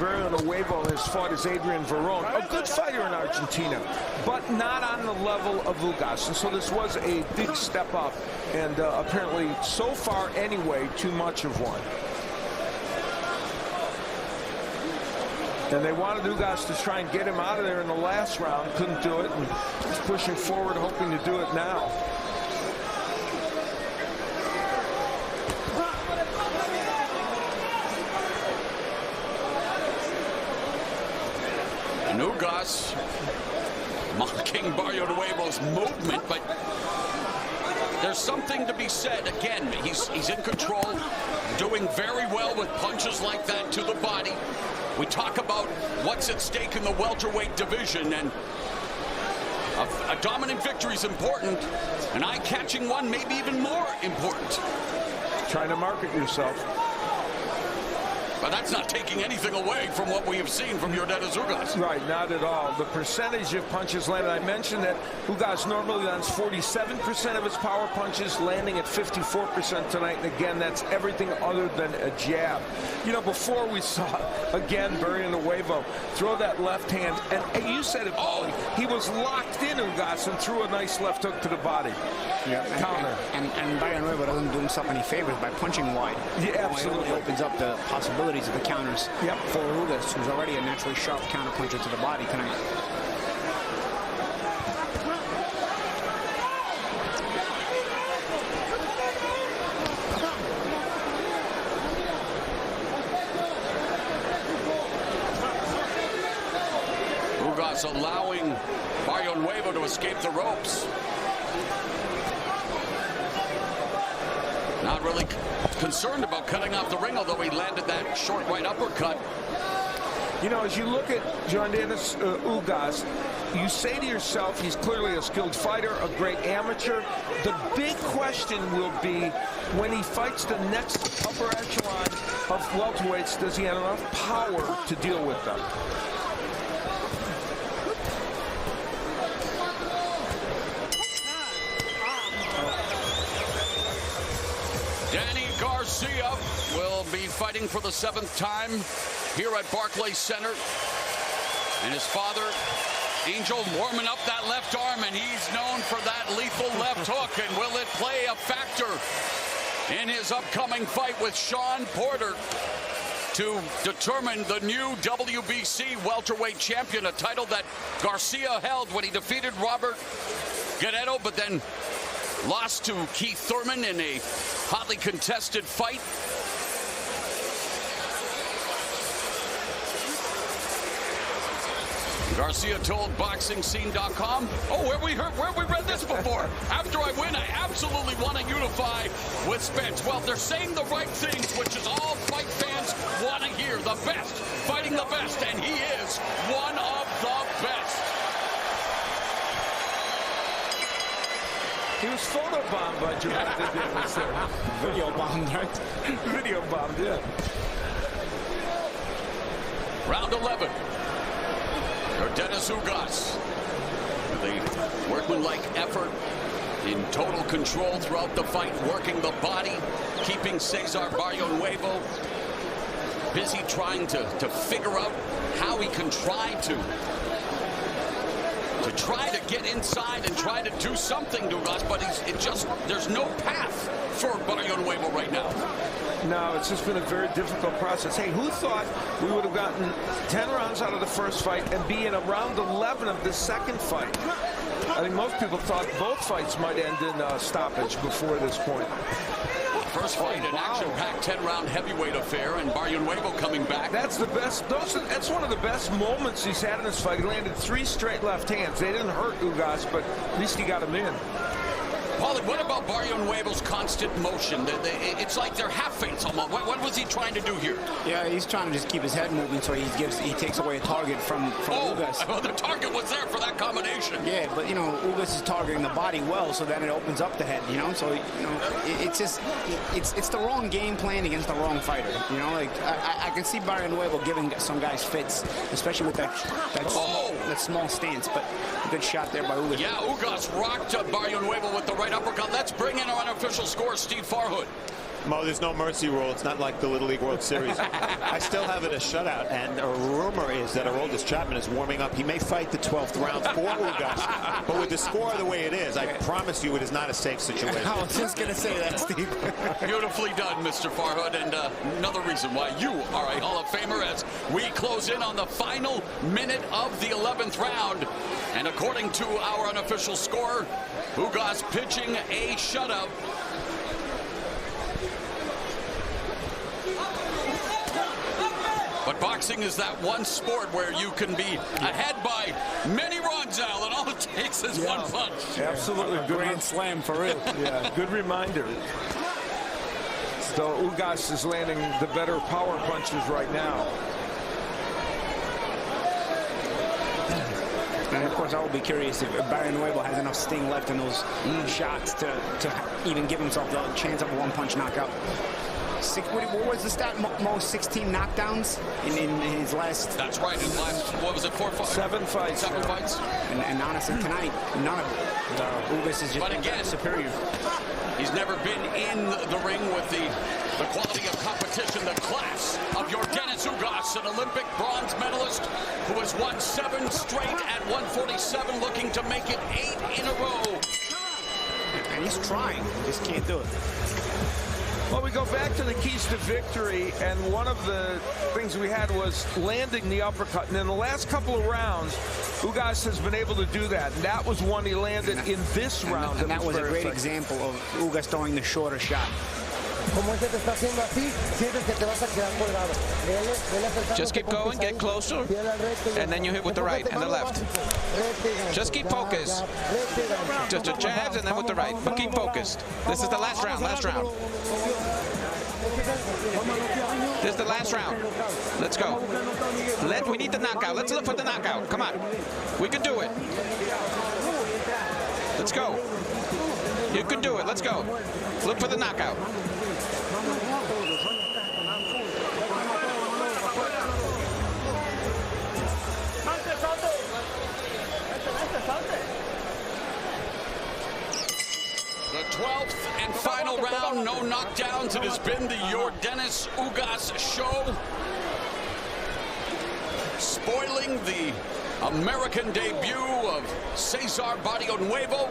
Barrionuevo has fought is Adrian Verón. A good fighter in Argentina, but not on the level of Ugas. And so this was a big step up, and apparently, so far anyway, too much of one. And they wanted Ugas to try and get him out of there in the last round. Couldn't do it, and he's pushing forward, hoping to do it now. And Ugas mocking Barrionuevo's movement, but there's something to be said. Again, he's in control, doing very well with punches like that to the body. We talk about what's at stake in the welterweight division, and a dominant victory is important. An eye-catching one, maybe even more important. Trying to market yourself. But that's not taking anything away from what we have seen from Yordenius Ugas. Right, not at all. The percentage of punches landed, I mentioned that Ugas normally lands 47% of his power punches, landing at 54% tonight. And again, that's everything other than a jab. You know, before we saw, again, Barrionuevo throw that left hand. And you said it, Paulie, he was locked in, Ugas, and threw a nice left hook to the body. Yeah, counter. And Barrionuevo doesn't do himself any favors by punching wide. Yeah, absolutely. It opens up the possibilities of the counters for Ugas, who's already a naturally sharp counter puncher to the body tonight. Ugas allowing Barrionuevo to escape the ropes. Not really concerned about cutting off the ring, although he landed that short right uppercut. You know, as you look at Yordenius Ugas, you say to yourself, he's clearly a skilled fighter, a great amateur. The big question will be when he fights the next upper echelon of welterweights, does he have enough power to deal with them? Danny Garcia will be fighting for the 7th time here at Barclays Center. And his father, Angel, warming up that left arm, and he's known for that lethal left hook. And will it play a factor in his upcoming fight with Sean Porter to determine the new WBC welterweight champion, a title that Garcia held when he defeated Robert Guerrero, but then lost to Keith Thurman in a hotly contested fight. Garcia told BoxingScene.com, where we read this before. After I win, I absolutely want to unify with Spence. Well, they're saying the right things, which is all fight fans want to hear. The best, fighting the best, and he is one of the best. He was photobombed by Gervonta Davis there. Video bombed, right? Video bombed, yeah. Round 11. Yordenius Ugas with a workmanlike effort, in total control throughout the fight, working the body, keeping Cesar Barrionuevo busy trying to figure out how he can try to get inside and try to do something to us, but there's no path for Barrionuevo right now. No, it's just been a very difficult process. Hey, who thought we would have gotten 10 rounds out of the first fight and be in a round 11 of the second fight? I think most people thought both fights might end in stoppage before this point. First fight, an action-packed 10-round heavyweight affair, and Barrionuevo coming back. That's the best. That's one of the best moments he's had in this fight. He landed 3 straight left hands. They didn't hurt Ugas, but at least he got him in. Paulie, what about Barrionuevo's constant motion? It's like they're half feints almost. What was he trying to do here? Yeah, he's trying to just keep his head moving so he takes away a target from Ugas. Well, the target was there for that combination. Yeah, but, Ugas is targeting the body well, so then it opens up the head, So, it's just, it's the wrong game plan against the wrong fighter. I can see Barrionuevo giving some guys fits, especially with that small stance, but a good shot there by Ugas. Yeah, Ugas rocked Barrionuevo with the right uppercut. Let's bring in our unofficial scorer, Steve Farhood. Mo, there's no mercy rule. It's not like the Little League World Series. I still have it a shutout, and a rumor is that Aroldis Chapman is warming up. He may fight the 12th round for Ugas, but with the score the way it is, I promise you it is not a safe situation. I was just going to say that, Steve. Beautifully done, Mr. Farhood, and another reason why you are a Hall of Famer as we close in on the final minute of the 11th round. And according to our unofficial scorer, Ugas pitching a shutout. But boxing is that one sport where you can be ahead by many runs, Al, and all it takes is one punch. Absolutely. Grand slam for real. Yeah, good reminder. So Ugas is landing the better power punches right now. And of course, I will be curious if Barrionuevo has enough sting left in those shots to even give himself the chance of a one-punch knockout. What was the stat? Most 16 knockdowns in his last. That's right. In last, what was it? 4 fights. 7 fights. 7 fights. And honestly, tonight, none of it. Ugas is just superior. He's never been in the ring with the quality of competition, the class of Yordenius Ugas, an Olympic bronze medalist who has won 7 straight at 147, looking to make it 8 in a row. And he's trying. He just can't do it. Well, we go back to the keys to victory, and one of the things we had was landing the uppercut. And in the last couple of rounds, Ugas has been able to do that. And that was one he landed in this round. And that was a great example of Ugas throwing the shorter shot. Just keep going, get closer, and then you hit with the right and the left. Just keep focused. Just the jabs and then with the right, but keep focused. This is the last round, This is the last round. Let's go. We need the knockout. Let's look for the knockout. Come on. We can do it. Let's go. You can do it. Let's go. Look for the knockout. The 12th and final round, no knockdowns. It has been the Yordenius Ugas show. Spoiling the American debut of Cesar Barrionuevo.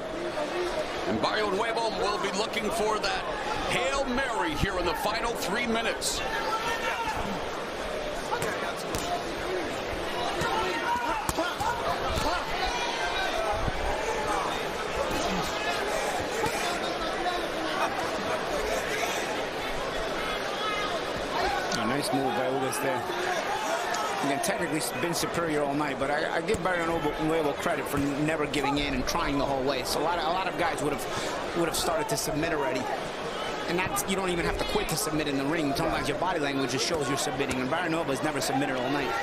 And Barrionuevo will be looking for that Hail Mary here in the final 3 minutes. Nice move by Ugas there. Again, technically been superior all night, but I give Barrionuevo credit for never giving in and trying the whole way. So a lot of guys would have started to submit already. And that's, you don't even have to quit to submit in the ring. Sometimes your body language just shows you're submitting, and Barrionuevo has never submitted all night.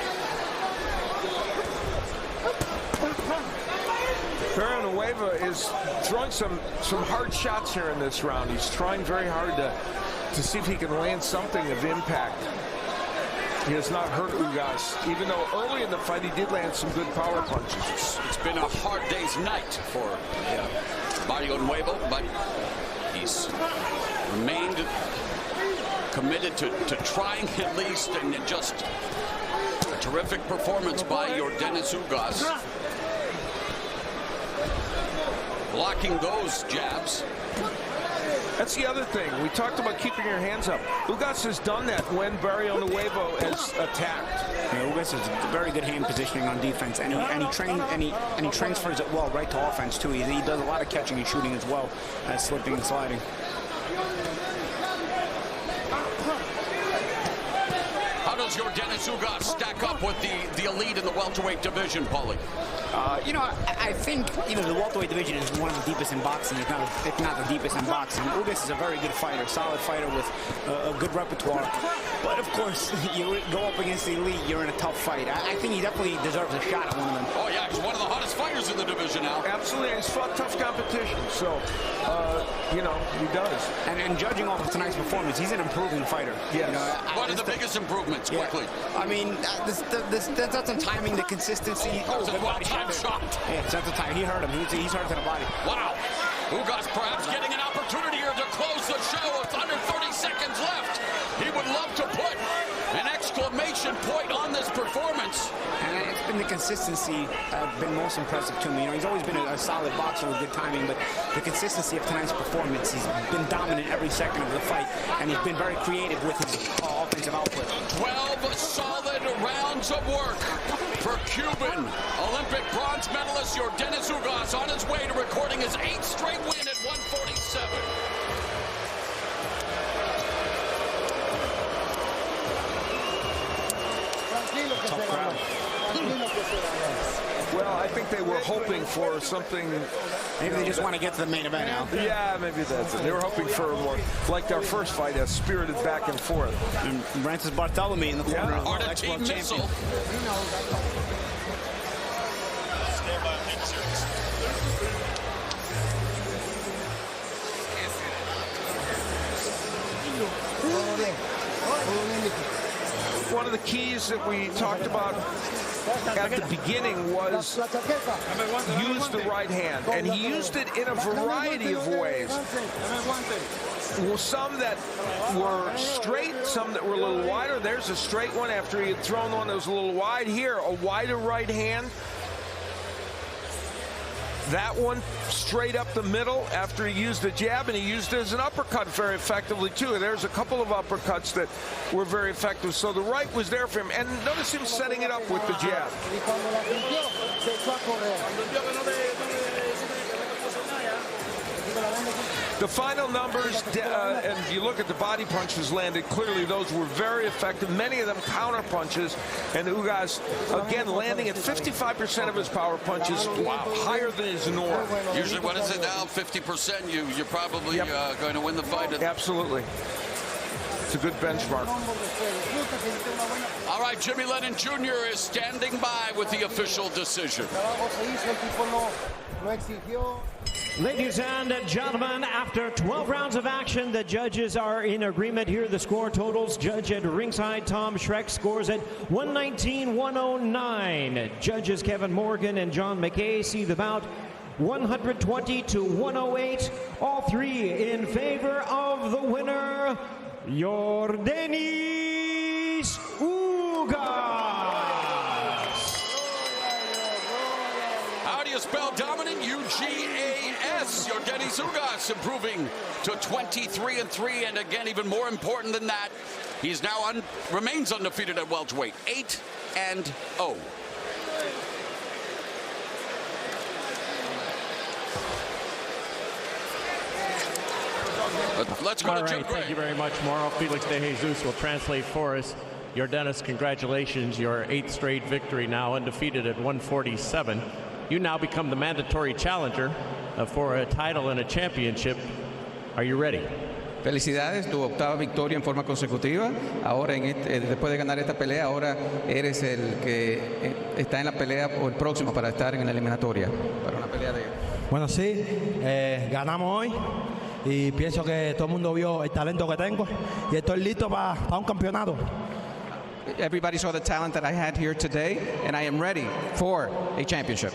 Barrionuevo is throwing some hard shots here in this round. He's trying very hard to see if he can land something of impact. He has not hurt Ugas, even though early in the fight he did land some good power punches. It's been a hard day's night for Barrionuevo, but he's remained committed to trying at least, and just a terrific performance by Yordenius Ugas. Blocking those jabs. That's the other thing. We talked about keeping your hands up. Ugas has done that when Barrionuevo has attacked. Yeah, Ugas has very good hand positioning on defense, and he transfers it well right to offense too. He does a lot of catching and shooting as well as slipping and sliding. How does Yordenius Ugas stack up with the elite in the welterweight division, Paulie? You know, I think the welterweight division is one of the deepest in boxing, if not the deepest in boxing. Ugas is a very good fighter, solid fighter with a good repertoire. But of course, you go up against the elite, you're in a tough fight. I think he definitely deserves a shot at one of them. Oh yeah, he's one of the hottest fighters in the division now. Absolutely, he's fought tough competition, so he does. And judging off of tonight's performance, he's an improving fighter. Yes. What are the biggest improvements, quickly? I mean, that's on timing, the consistency. Oh, good body shot. Yeah, that's the time. He hurt him. He's hurt to the body. Wow. Ugas perhaps getting an opportunity here to close the show with under 30 seconds left. He would love to put an exclamation point on this performance. And it's been the consistency been most impressive to me. He's always been a solid boxer with good timing, but the consistency of tonight's performance, he's been dominant every second of the fight, and he's been very creative with his offensive output. 12 solid rounds of work for Cuban Olympic bronze medalist Yordenius Ugas on his way to recording his 8th straight win at 147. Tough crowd. Well, I think they were hoping for something. Maybe they just want to get to the main event now. Yeah, maybe that's it. They were hoping for more, like our first fight, a spirited back and forth. And Francis Bartholomew in the corner of the X-World champion. One of the keys that we talked about at the beginning was use the right hand, and he used it in a variety of ways. Some that were straight, some that were a little wider. There's a straight one after he had thrown one that was a little wide. Here, a wider right hand. That one straight up the middle after he used the jab, and he used it as an uppercut very effectively too. There's a couple of uppercuts that were very effective. So the right was there for him, and notice him setting it up with the jab. The final numbers, and you look at the body punches landed, clearly those were very effective. Many of them counter punches, and Ugas, again, landing at 55% of his power punches, higher than his norm. Usually, what is it now? 50%? You're probably going to win the fight. Absolutely. It's a good benchmark. All right, Jimmy Lennon Jr. is standing by with the official decision. Ladies and gentlemen, after 12 rounds of action, the judges are in agreement. Here are the score totals. Judge at ringside, Tom Schreck, scores at 119-109. Judges Kevin Morgan and John McKay see the bout 120-108. All three in favor of the winner, Yordenius Ugas. How do you spell dominant? U-G-A-S. Yordenius Ugas improving to 23-3, and again, even more important than that, he's now remains undefeated at welterweight, 8-0. Let's go to Jim Gray. Thank you very much, Mauro. Felix de Jesus will translate for us. Yordenius, congratulations, your 8th straight victory, now undefeated at 147. You now become the mandatory challenger for a title and a championship. Are you ready? Felicidades, tu 8ª victoria en forma consecutiva. Ahora, después de ganar esta pelea, ahora eres el que está en la pelea o el próximo para estar en la eliminatoria. Para una pelea de... Bueno, sí, ganamos hoy y pienso que todo el mundo vio el talento que tengo y estoy listo para un campeonato. Everybody saw the talent that I had here today, and I am ready for a championship.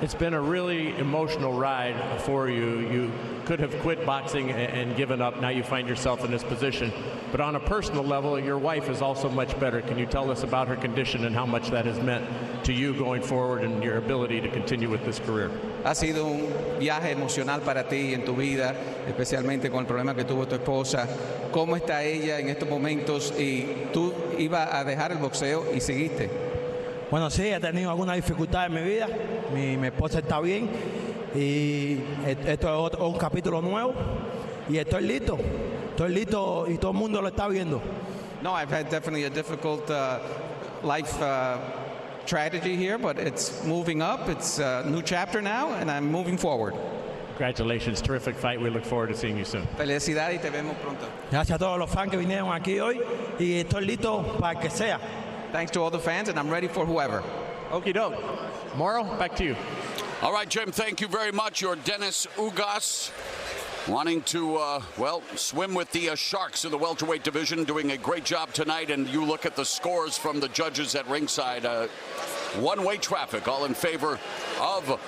It's been a really emotional ride for you. You could have quit boxing and given up. Now you find yourself in this position. But on a personal level, your wife is also much better. Can you tell us about her condition and how much that has meant to you going forward and your ability to continue with this career? Ha sido un viaje emocional para ti en tu vida, especialmente con el problema que tuvo tu esposa. ¿Cómo está ella en estos momentos? Y tú ibas a dejar el boxeo y seguiste. Bueno, sí, he tenido alguna dificultad en mi vida. Mi esposa está bien y esto es un capítulo nuevo y estoy listo y todo el mundo lo está viendo. No, I've had definitely a difficult life tragedy here, but it's moving up. It's a new chapter now, and I'm moving forward. Congratulations, terrific fight. We look forward to seeing you soon. Felicidades y te vemos pronto. Gracias a todos los fans que vinieron aquí hoy y estoy listo para el que sea. Thanks to all the fans, and I'm ready for whoever. Okie doke. Mauro, back to you. All right, Jim, thank you very much. Yordenius Ugas wanting to, swim with the Sharks in the welterweight division, doing a great job tonight. And you look at the scores from the judges at ringside. One-way traffic, all in favor of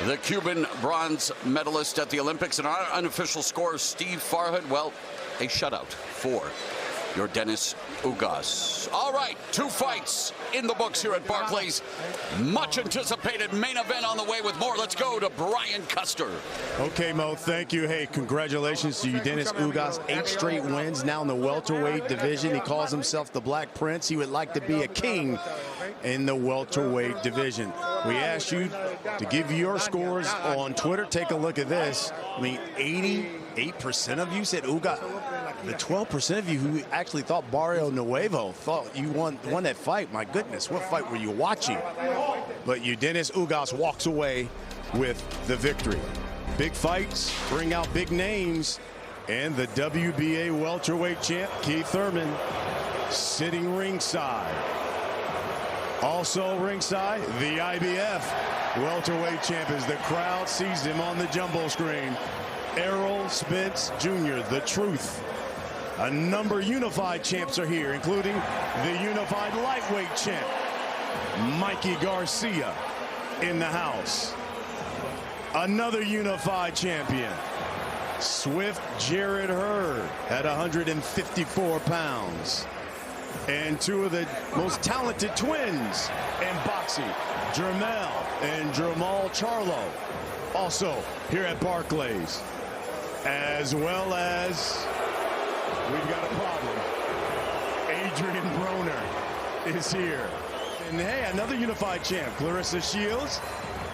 the Cuban bronze medalist at the Olympics. And our unofficial score, Steve Farhood, well, a shutout for Yordenius Ugas. All right, 2 fights in the books here at Barclays. Much anticipated main event on the way with more. Let's go to Brian Custer. Okay, Mo, thank you. Hey, congratulations to Yordenius Ugas. 8 straight wins now in the welterweight division. He calls himself the Black Prince. He would like to be a king in the welterweight division. We asked you to give your scores on Twitter. Take a look at this. I mean, 88% of you said Ugas. The 12% of you who actually thought Barrionuevo thought you won that fight. My goodness, what fight were you watching? But Yordenius Ugas walks away with the victory. Big fights bring out big names, and the WBA welterweight champ Keith Thurman sitting ringside. Also ringside, the IBF welterweight champ as the crowd sees him on the jumbo screen. Errol Spence Jr., the truth. A number of unified champs are here, including the unified lightweight champ, Mikey Garcia, in the house. Another unified champion, Swift Jared Hurd, at 154 pounds. And 2 of the most talented twins in boxing, Jermell and Jamal Charlo, also here at Barclays. As well as, we've got a problem. Adrian Broner is here. And hey, another unified champ, Clarissa Shields.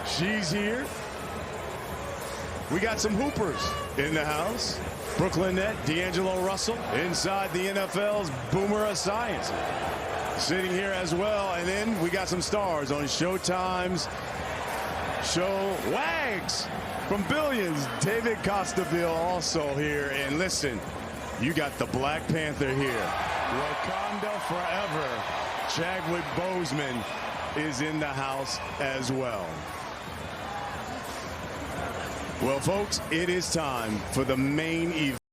She's here. We got some hoopers in the house. Brooklyn Net, D'Angelo Russell, inside the NFL's Boomer Esiason, sitting here as well. And then we got some stars on Showtime's show, Wags from Billions. David Costabile also here. And listen, You got the Black Panther here. Wakanda forever. Chadwick Boseman is in the house as well. Well, folks, it is time for the main event.